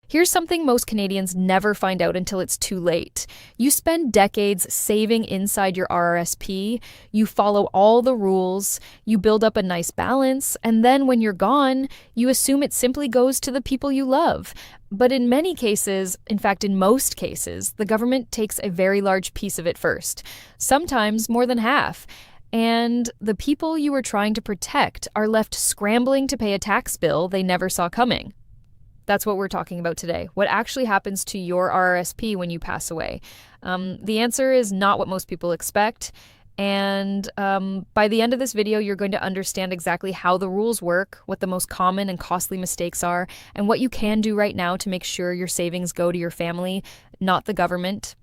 Here's something most Canadians never find out until it's too late. You spend decades saving inside your RRSP, you follow all the rules, you build up a nice balance, and then when you're gone, you assume it simply goes to the people you love. But in many cases, in fact, in most cases, the government takes a very large piece of it first, sometimes more than half. And the people you were trying to protect are left scrambling to pay a tax bill they never saw coming. That's what we're talking about today. What actually happens to your RRSP when you pass away? The answer is not what most people expect. And by the end of this video, you're going to understand exactly how the rules work, what the most common and costly mistakes are, and what you can do right now to make sure your savings go to your family, not the government.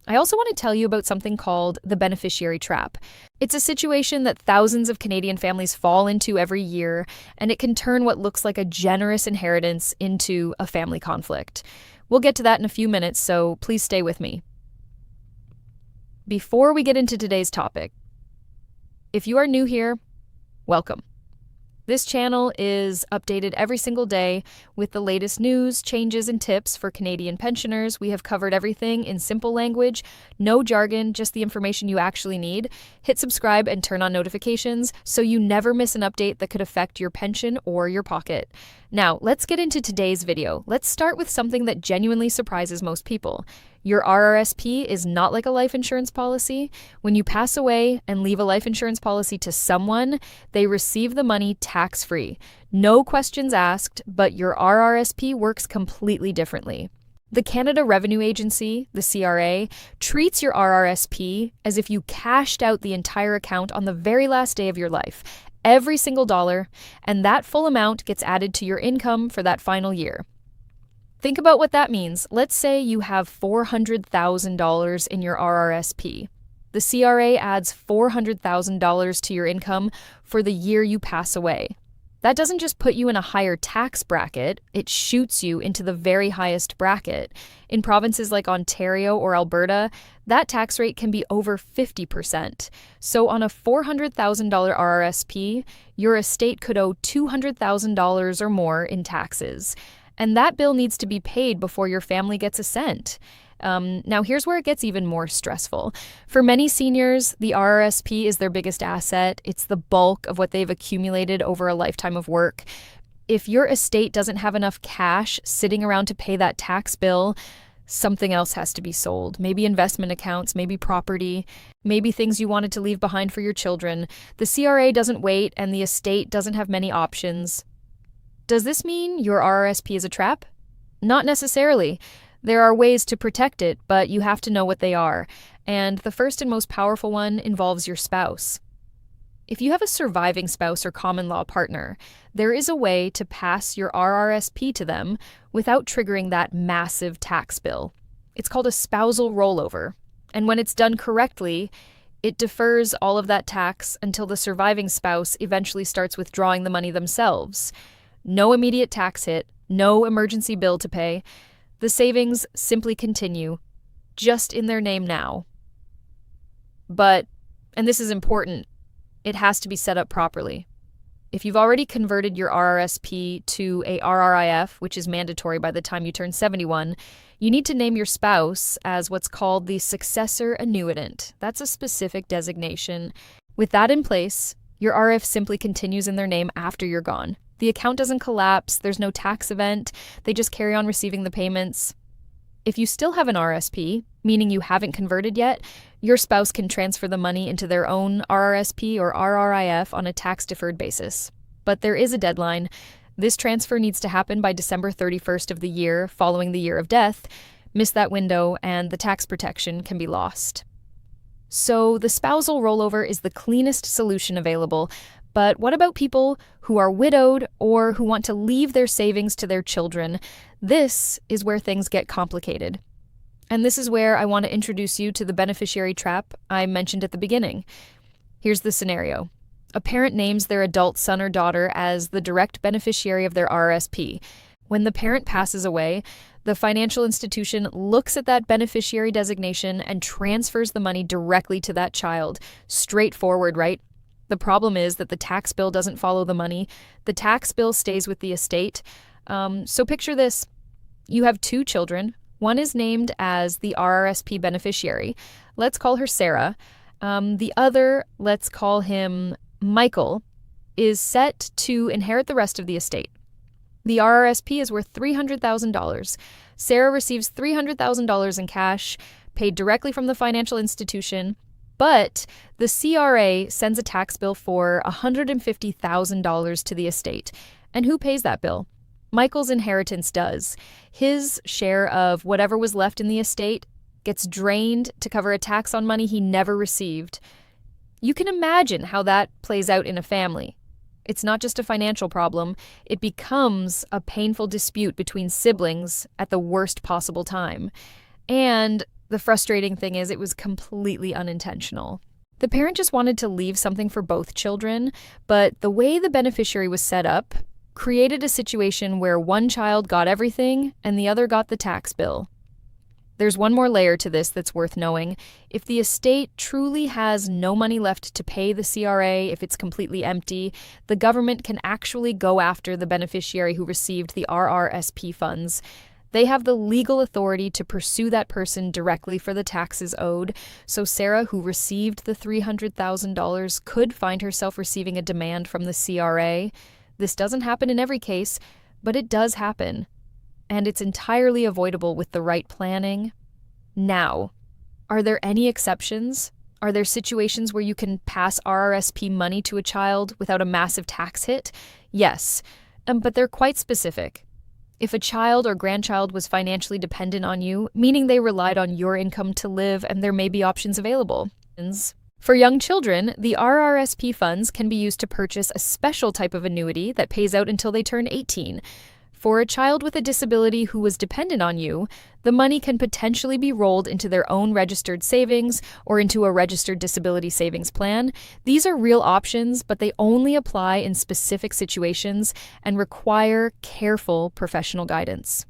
I also want to tell you about something called the Beneficiary Trap. It's a situation that thousands of Canadian families fall into every year, and it can turn what looks like a generous inheritance into a family conflict. We'll get to that in a few minutes, so please stay with me. Before we get into today's topic, if you are new here, welcome. This channel is updated every single day with the latest news, changes, and tips for Canadian pensioners. We have covered everything in simple language, no jargon, just the information you actually need. Hit subscribe and turn on notifications so you never miss an update that could affect your pension or your pocket. Now, let's get into today's video. Let's start with something that genuinely surprises most people. Your RRSP is not like a life insurance policy. When you pass away and leave a life insurance policy to someone, they receive the money tax-free. No questions asked, but your RRSP works completely differently. The Canada Revenue Agency, the CRA, treats your RRSP as if you cashed out the entire account on the very last day of your life, every single dollar, and that full amount gets added to your income for that final year. Think about what that means. Let's say you have $400,000 in your RRSP. The CRA adds $400,000 to your income for the year you pass away. That doesn't just put you in a higher tax bracket, it shoots you into the very highest bracket. In provinces like Ontario or Alberta, that tax rate can be over 50%. So on a $400,000 RRSP, your estate could owe $200,000 or more in taxes. And that bill needs to be paid before your family gets a cent. Now, here's where it gets even more stressful. For many seniors, the RRSP is their biggest asset. It's the bulk of what they've accumulated over a lifetime of work. If your estate doesn't have enough cash sitting around to pay that tax bill, something else has to be sold. Maybe investment accounts, maybe property, maybe things you wanted to leave behind for your children. The CRA doesn't wait, and the estate doesn't have many options. Does this mean your RRSP is a trap? Not necessarily. There are ways to protect it, but you have to know what they are. And the first and most powerful one involves your spouse. If you have a surviving spouse or common law partner, there is a way to pass your RRSP to them without triggering that massive tax bill. It's called a spousal rollover. And when it's done correctly, it defers all of that tax until the surviving spouse eventually starts withdrawing the money themselves. No immediate tax hit, no emergency bill to pay. The savings simply continue, just in their name now. But, and this is important, it has to be set up properly. If you've already converted your RRSP to a RRIF, which is mandatory by the time you turn 71, you need to name your spouse as what's called the successor annuitant. That's a specific designation. With that in place, your RRIF simply continues in their name after you're gone. The account doesn't collapse, there's no tax event, they just carry on receiving the payments. If you still have an RRSP, meaning you haven't converted yet, your spouse can transfer the money into their own RRSP or RRIF on a tax-deferred basis. But there is a deadline. This transfer needs to happen by December 31st of the year following the year of death. Miss that window and the tax protection can be lost. So the spousal rollover is the cleanest solution available. But what about people who are widowed or who want to leave their savings to their children? This is where things get complicated. And this is where I want to introduce you to the beneficiary trap I mentioned at the beginning. Here's the scenario. A parent names their adult son or daughter as the direct beneficiary of their RRSP. When the parent passes away, the financial institution looks at that beneficiary designation and transfers the money directly to that child. Straightforward, right? The problem is that the tax bill doesn't follow the money. The tax bill stays with the estate. So picture this. You have two children. One is named as the RRSP beneficiary. Let's call her Sarah. The other, let's call him Michael, is set to inherit the rest of the estate. The RRSP is worth $300,000. Sarah receives $300,000 in cash, paid directly from the financial institution, but the CRA sends a tax bill for $150,000 to the estate. And who pays that bill? Michael's inheritance does. His share of whatever was left in the estate gets drained to cover a tax on money he never received. You can imagine how that plays out in a family. It's not just a financial problem, it becomes a painful dispute between siblings at the worst possible time. And the frustrating thing is, it was completely unintentional. The parent just wanted to leave something for both children, but the way the beneficiary was set up created a situation where one child got everything and the other got the tax bill. There's one more layer to this that's worth knowing. If the estate truly has no money left to pay the CRA, if it's completely empty, the government can actually go after the beneficiary who received the RRSP funds. They have the legal authority to pursue that person directly for the taxes owed. So Sarah, who received the $300,000, could find herself receiving a demand from the CRA. This doesn't happen in every case, but it does happen. And it's entirely avoidable with the right planning. Now, are there any exceptions? Are there situations where you can pass RRSP money to a child without a massive tax hit? Yes, but they're quite specific. If a child or grandchild was financially dependent on you, meaning they relied on your income to live, and there may be options available. For young children, the RRSP funds can be used to purchase a special type of annuity that pays out until they turn 18. For a child with a disability who was dependent on you, the money can potentially be rolled into their own registered savings or into a registered disability savings plan. These are real options, but they only apply in specific situations and require careful professional guidance.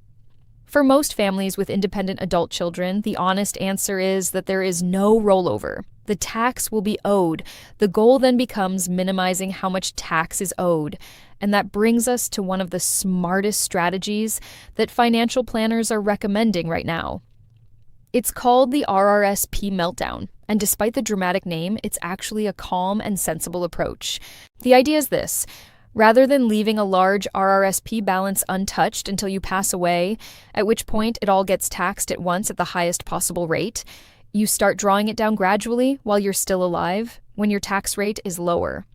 For most families with independent adult children, the honest answer is that there is no rollover. The tax will be owed. The goal then becomes minimizing how much tax is owed. And that brings us to one of the smartest strategies that financial planners are recommending right now. It's called the RRSP meltdown, and despite the dramatic name, it's actually a calm and sensible approach. The idea is this: rather than leaving a large RRSP balance untouched until you pass away, at which point it all gets taxed at once at the highest possible rate, you start drawing it down gradually while you're still alive, when your tax rate is lower.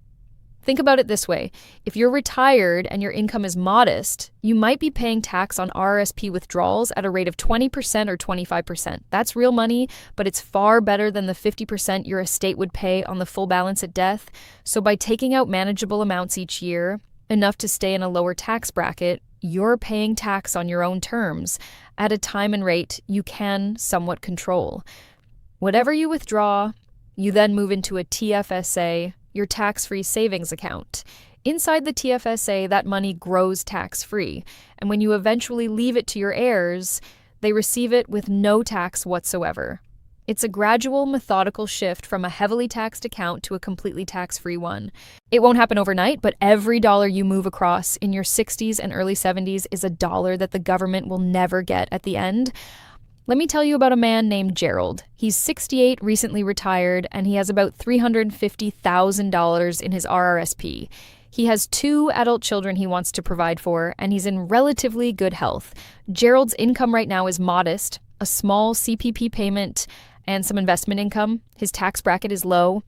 Think about it this way. If you're retired and your income is modest, you might be paying tax on RRSP withdrawals at a rate of 20% or 25%. That's real money, but it's far better than the 50% your estate would pay on the full balance at death. So by taking out manageable amounts each year, enough to stay in a lower tax bracket, you're paying tax on your own terms at a time and rate you can somewhat control. Whatever you withdraw, you then move into a TFSA, your tax-free savings account. Inside the TFSA, that money grows tax-free, and when you eventually leave it to your heirs, they receive it with no tax whatsoever. It's a gradual, methodical shift from a heavily taxed account to a completely tax-free one. It won't happen overnight, but every dollar you move across in your 60s and early 70s is a dollar that the government will never get at the end. Let me tell you about a man named Gerald. He's 68, recently retired, and he has about $350,000 in his RRSP. He has 2 adult children he wants to provide for, and he's in relatively good health. Gerald's income right now is modest, a small CPP payment, and some investment income. His tax bracket is low.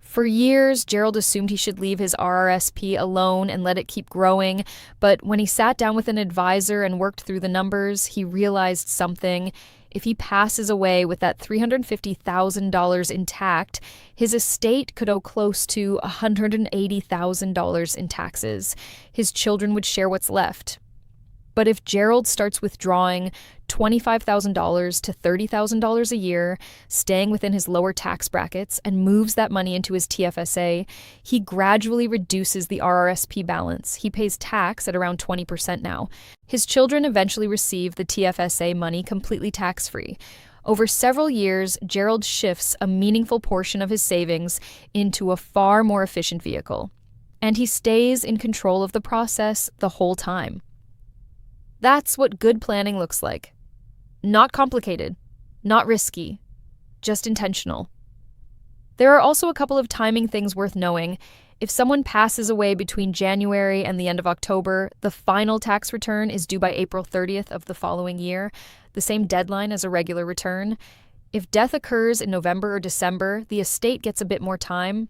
For years, Gerald assumed he should leave his RRSP alone and let it keep growing, but when he sat down with an advisor and worked through the numbers, he realized something. If he passes away with that $350,000 intact, his estate could owe close to $180,000 in taxes. His children would share what's left. But if Gerald starts withdrawing $25,000 to $30,000 a year, staying within his lower tax brackets, and moves that money into his TFSA, he gradually reduces the RRSP balance. He pays tax at around 20% now. His children eventually receive the TFSA money completely tax-free. Over several years, Gerald shifts a meaningful portion of his savings into a far more efficient vehicle. And he stays in control of the process the whole time. That's what good planning looks like. Not complicated, not risky, just intentional. There are also a couple of timing things worth knowing. If someone passes away between January and the end of October, the final tax return is due by April 30th of the following year, the same deadline as a regular return. If death occurs in November or December, the estate gets a bit more time,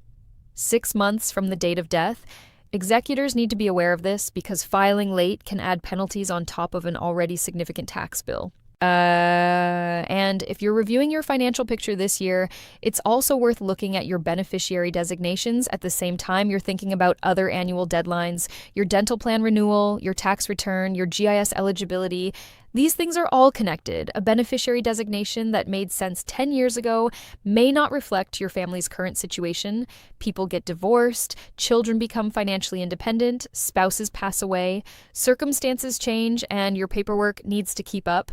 6 months from the date of death. Executors need to be aware of this because filing late can add penalties on top of an already significant tax bill. And if you're reviewing your financial picture this year, it's also worth looking at your beneficiary designations at the same time you're thinking about other annual deadlines, your dental plan renewal, your tax return, your GIS eligibility. These things are all connected. A beneficiary designation that made sense 10 years ago may not reflect your family's current situation. People get divorced, children become financially independent, spouses pass away, circumstances change, and your paperwork needs to keep up.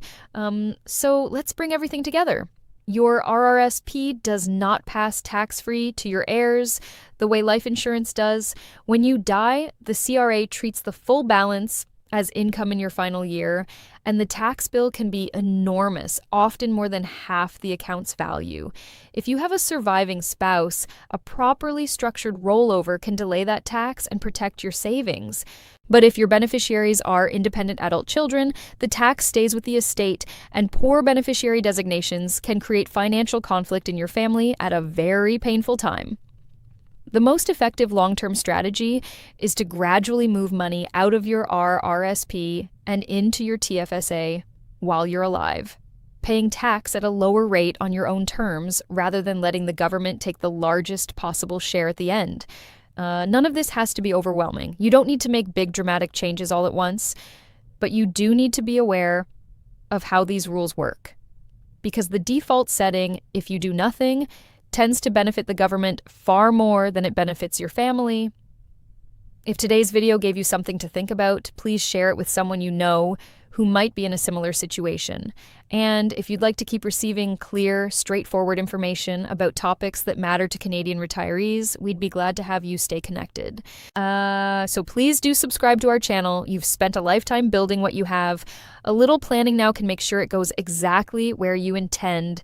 So let's bring everything together. Your RRSP does not pass tax-free to your heirs the way life insurance does. When you die, the CRA treats the full balance as income in your final year, and the tax bill can be enormous, often more than half the account's value. If you have a surviving spouse, a properly structured rollover can delay that tax and protect your savings. But if your beneficiaries are independent adult children, the tax stays with the estate, and poor beneficiary designations can create financial conflict in your family at a very painful time. The most effective long-term strategy is to gradually move money out of your RRSP and into your TFSA while you're alive, paying tax at a lower rate on your own terms rather than letting the government take the largest possible share at the end. None of this has to be overwhelming. You don't need to make big dramatic changes all at once, but you do need to be aware of how these rules work. Because the default setting, if you do nothing, tends to benefit the government far more than it benefits your family. If today's video gave you something to think about, please share it with someone you know who might be in a similar situation. And if you'd like to keep receiving clear, straightforward information about topics that matter to Canadian retirees, we'd be glad to have you stay connected. So please do subscribe to our channel. You've spent a lifetime building what you have. A little planning now can make sure it goes exactly where you intend.